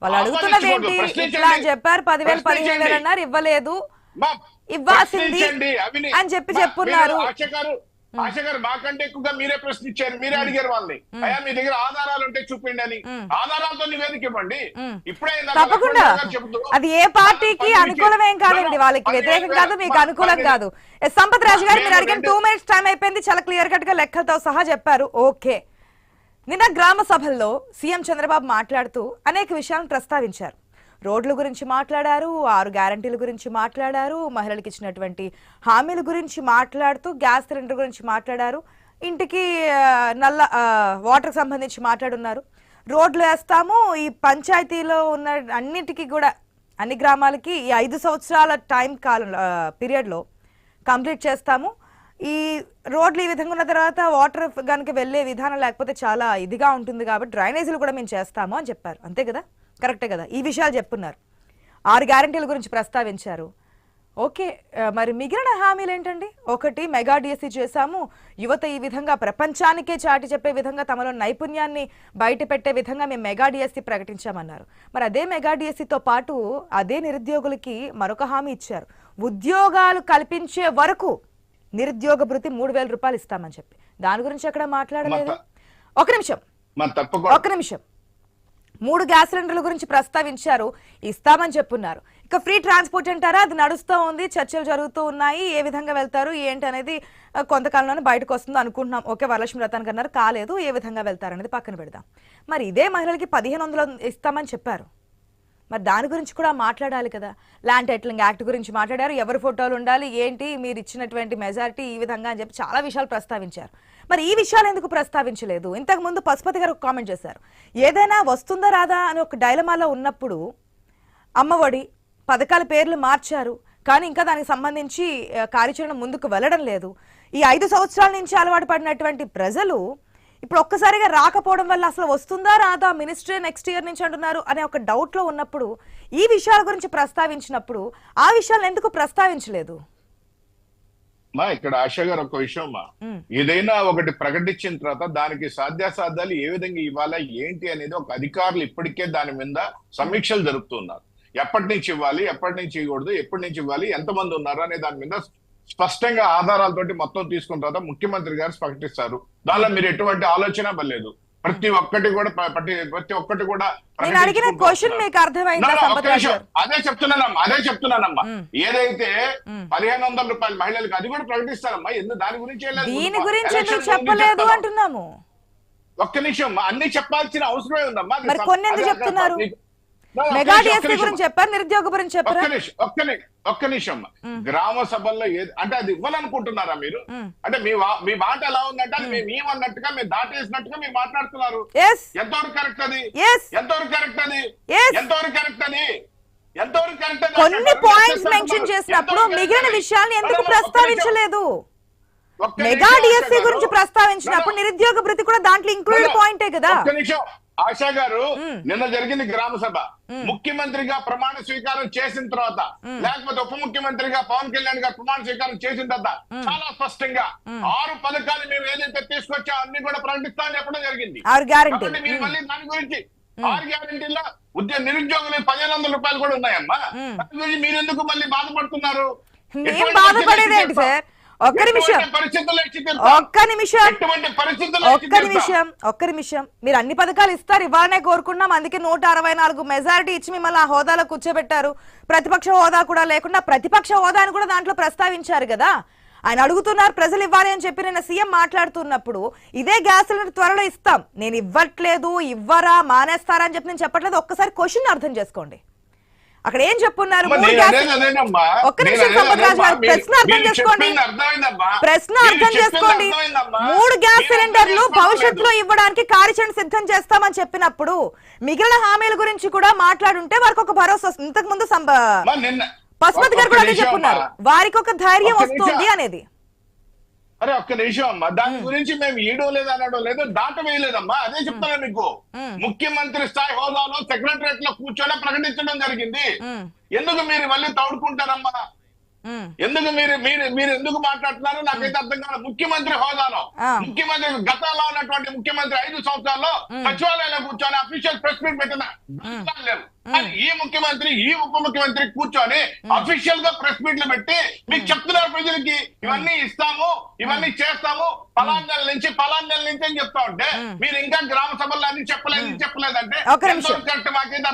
వాళ్ళు అడుగుతున్నది ఏంటి? ఇట్లా అని చెప్పారు, 10,000 15,000 అన్నారు, ఇవ్వలేదు, ఇవ్వాల్సింది అని చెప్పున్నారు. ఆశ గారు మాకంటే ఎక్కువగా మీరే ప్రశ్నించారు, మీరే అడిగారు వాళ్ళని, అయ్యా మీ దగ్గర ఆధారాలు ఉంటే చూపిండి అని. ఆధారాలతో నివేదిక ఇవ్వండి. ఇప్పుడే తప్పకుండా అది ఏ పార్టీకి అనుకూలమేం కాదండి, వాళ్ళకి వ్యతిరేకం కాదు, మీకు అనుకూలం కాదు. సంపత్ రాజు గారు మీరు అడిగిన 2 minutes టైం అయిపోయింది, చాలా క్లియర్ కట్ గా లెక్కలతో సహా చెప్పారు. ఓకే, నిన్న గ్రామ సభల్లో సీఎం చంద్రబాబు మాట్లాడుతూ అనేక విషయాలను ప్రస్తావించారు. రోడ్ల గురించి మాట్లాడారు, 6 గ్యారంటీల గురించి మాట్లాడారు, మహిళలకు ఇచ్చినటువంటి హామీల గురించి మాట్లాడుతూ గ్యాస్ సిలిండర్ గురించి మాట్లాడారు, ఇంటికి నల్ల వాటర్కి సంబంధించి మాట్లాడున్నారు. రోడ్లు వేస్తాము, ఈ పంచాయతీలో ఉన్న అన్నిటికీ కూడా అన్ని గ్రామాలకి ఈ 5 సంవత్సరాల టైం కాలం పీరియడ్లో కంప్లీట్ చేస్తాము. ఈ రోడ్లు ఈ విధంగా ఉన్న తర్వాత వాటర్ కనుక వెళ్ళే విధానం లేకపోతే చాలా ఇదిగా ఉంటుంది కాబట్టి డ్రైనేజీలు కూడా మేము చేస్తాము అని చెప్పారు. అంతే కదా, కరెక్టే కదా, ఈ విషయాలు చెప్పున్నారు. 6 గ్యారంటీల గురించి ప్రస్తావించారు. ఓకే, మరి మిగిలిన హామీలు ఏంటండి? ఒకటి, మెగా డిఎస్సీ చేశాము, యువత ఈ విధంగా ప్రపంచానికే చాటి చెప్పే విధంగా తమలో నైపుణ్యాన్ని బయట పెట్టే విధంగా మేము మెగా డిఎస్సీ ప్రకటించామన్నారు. మరి అదే మెగా డిఎస్సీతో పాటు అదే నిరుద్యోగులకి మరొక హామీ ఇచ్చారు, ఉద్యోగాలు కల్పించే వరకు నిరుద్యోగ భృతి 3,000 రూపాయలు ఇస్తామని చెప్పి. దాని గురించి ఎక్కడ మాట్లాడలేదు. ఒక నిమిషం 3 గ్యాస్ సిలిండర్ల గురించి ప్రస్తావించారు, ఇస్తామని చెప్పున్నారు. ఇక ఫ్రీ ట్రాన్స్పోర్ట్ అంటారా, అది నడుస్తూ ఉంది, చర్చలు జరుగుతూ ఉన్నాయి, ఏ విధంగా వెళ్తారు ఏంటి అనేది కొంతకాలంలోనే బయటకు వస్తుందో అనుకుంటున్నాం. ఓకే, వరలక్ష్మి వ్రతానికి అన్నారు, కాలేదు, ఏ విధంగా వెళ్తారు అనేది పక్కన పెడదాం. మరి ఇదే మహిళలకి 1,500 ఇస్తామని చెప్పారు, మరి దాని గురించి కూడా మాట్లాడాలి కదా. ల్యాండ్ టైటిలింగ్ యాక్ట్ గురించి మాట్లాడారు, ఎవరి ఫోటోలు ఉండాలి ఏంటి, మీరు ఇచ్చినటువంటి మెజారిటీ ఈ విధంగా అని చెప్పి చాలా విషయాలు ప్రస్తావించారు. మరి ఈ విషయాలు ఎందుకు ప్రస్తావించలేదు? ఇంతకు ముందు పశుపతి గారు ఒక కామెంట్ చేశారు, ఏదైనా వస్తుందా రాదా అని ఒక డైలమాలో ఉన్నప్పుడు అమ్మఒడి పథకాల పేర్లు మార్చారు, కానీ ఇంకా దానికి సంబంధించి కార్యాచరణ ముందుకు వెళ్ళడం లేదు. ఈ 5 సంవత్సరాల నుంచి అలవాటు పడినటువంటి ప్రజలు ఇప్పుడు ఒక్కసారిగా రాకపోవడం వల్ల అసలు వస్తుందా రాదా, మినిస్ట్రీ నెక్స్ట్ ఇయర్ నుంచి అంటున్నారు అనే ఒక డౌట్ లో ఉన్నప్పుడు ఈ విషయాల గురించి ప్రస్తావించినప్పుడు ఆ విషయాలు ఎందుకు ప్రస్తావించలేదు? మా ఇక్కడ ఆశ గారు ఒక విషయం, మా ఏదైనా ఒకటి ప్రకటించిన తర్వాత దానికి సాధ్యాసాధ్యాలు ఏ విధంగా ఇవ్వాలా ఏంటి అనేది ఒక అధికారులు ఇప్పటికే దాని మీద సమీక్షలు జరుపుతున్నారు. ఎప్పటి నుంచి ఇవ్వాలి, ఎప్పటి నుంచి ఇవ్వకూడదు, ఎప్పటి నుంచి ఇవ్వాలి, ఎంతమంది ఉన్నారు అనే దాని మీద స్పష్టంగా ఆధారాలతోటి మొత్తం తీసుకున్న తర్వాత ముఖ్యమంత్రి గారు ప్రకటిస్తారు. దానిలో మీరు ఎటువంటి ఆలోచన పర్లేదు, ప్రతి ఒక్కటి కూడా అదే చెప్తున్నానమ్మా. ఏదైతే 1,500 రూపాయలు మహిళలకు అది కూడా ప్రకటిస్తారమ్మా. ఎందుకు దాని గురించి చెప్పలేదు అంటున్నాము. ఒక్క నిమిషం, అన్ని చెప్పాల్సిన అవసరమే ఉందమ్మా. కొన్ని ఎందుకు చెప్తున్నారు? మెగా డిఎస్సీ గురించి చెప్పారు, నిరుద్యోగ గురించి చెప్పారు. ఒక్క నిమిషం, గ్రామ సభల్లో అంటే అది ఇవ్వాలనుకుంటున్నారా మీరు? అంటే మీ మాట ఎలా ఉందంటే అది మేము ఏమన్నట్టుగా మీరు దాటేసినట్టుగా మీరు మాట్లాడుతున్నారు. ఎంతవరకు కరెక్ట్ అది? ఎంతవరకు కరెక్ట్ అది? ఎంతవరకు కరెక్ట్ అది? ఎంతవరకు కరెక్ట్ అది? కొన్ని పాయింట్స్ మెన్షన్ చేసినప్పుడు మిగిలిన విషయాన్ని ఎందుకు ప్రస్తావించలేదు? మెగా డిఎస్సీ గురించి ప్రస్తావించినప్పుడు నిరుద్యోగ భృతి కూడా దాంట్లో ఇంక్లూడెడ్ పాయింటే కదా. ఆశా గారు, నిన్న జరిగింది గ్రామ సభ, ముఖ్యమంత్రిగా ప్రమాణ స్వీకారం చేసిన తర్వాత లేకపోతే ఉప ముఖ్యమంత్రిగా పవన్ కళ్యాణ్ గారు ప్రమాణ స్వీకారం చేసిన తర్వాత చాలా స్పష్టంగా 6 పథకాలు మేము ఏదైతే తీసుకొచ్చా అన్ని కూడా ప్రకటిస్తామని చెప్పడం జరిగింది. మీరు మళ్ళీ దాని గురించి 6 గ్యారంటీల్లో నిరుద్యోగులు 1,500 రూపాయలు కూడా ఉన్నాయమ్మా. దాని గురించి మీరు ఎందుకు మళ్ళీ బాధపడుతున్నారు? ఒక్క నిమిషం, మీరు అన్ని పథకాలు ఇస్తారు, ఇవ్వాలనే కోరుకున్నాం, అందుకే 164 మెజారిటీ ఇచ్చి మిమ్మల్ని ఆ హోదాలో కూర్చోబెట్టారు. ప్రతిపక్ష హోదా కూడా లేకుండా ప్రతిపక్ష హోదాను కూడా దాంట్లో ప్రస్తావించారు కదా. ఆయన అడుగుతున్నారు ప్రజలు ఇవ్వాలి అని చెప్పి నిన్న సీఎం మాట్లాడుతున్నప్పుడు ఇదే గ్యాస్ సిలిండర్ త్వరలో ఇస్తాం, నేను ఇవ్వట్లేదు, ఇవ్వరా, మానేస్తారా అని చెప్పి నేను చెప్పట్లేదు. ఒక్కసారి క్వశ్చన్ అర్థం చేసుకోండి, అక్కడ ఏం చెప్పున్నారు? ప్రశ్న అర్థం చేసుకోండి. 3 గ్యాస్ సిలిండర్లు భవిష్యత్తులో ఇవ్వడానికి కార్యాచరణ సిద్ధం చేస్తామని చెప్పినప్పుడు మిగిలిన హామీల గురించి కూడా మాట్లాడుంటే వారికి ఒక భరోసా వస్తుంది. ఇంతకు ముందు పశుపతి గారు కూడా అదే చెప్పున్నారు, వారికి ఒక ధైర్యం వస్తుంది అనేది. అరే ఒక్క నిమిషం అమ్మా, దాని గురించి మేము ఈడో లేదు అనడం లేదు, దాట వేయలేదమ్మా. అదే చెప్తాను మీకు, ముఖ్యమంత్రి స్థాయి హోదాలో సెక్రటరియట్ లో కూర్చొని ప్రకటించడం జరిగింది. ఎందుకు మీరు మళ్ళీ తౌడుకుంటారమ్మా? ఎందుకు మీరు ఎందుకు మాట్లాడుతున్నారో నాకైతే అర్థం కాదు. ముఖ్యమంత్రి హోదాలో ముఖ్యమంత్రి గతంలో ఉన్నటువంటి ముఖ్యమంత్రి 5 సంవత్సరాల్లో సచివాలయంలో కూర్చొని అఫీషియల్ ప్రెస్ మీట్ పెట్టిన లేవు. ఈ ముఖ్యమంత్రి ఈ ఉప ముఖ్యమంత్రి కూర్చొని అఫీషియల్ గా ప్రెస్ మీట్లు పెట్టి మీకు చెప్తున్నారు ప్రజలకి ఇవన్నీ ఇస్తాము, ఇవన్నీ చేస్తాము, పలాందల నుంచి అని చెప్తా ఉంటే మీరు ఇంకా గ్రామ సభల్లో అన్ని చెప్పలేదంటే ఒక నిమిషం. మాకైతే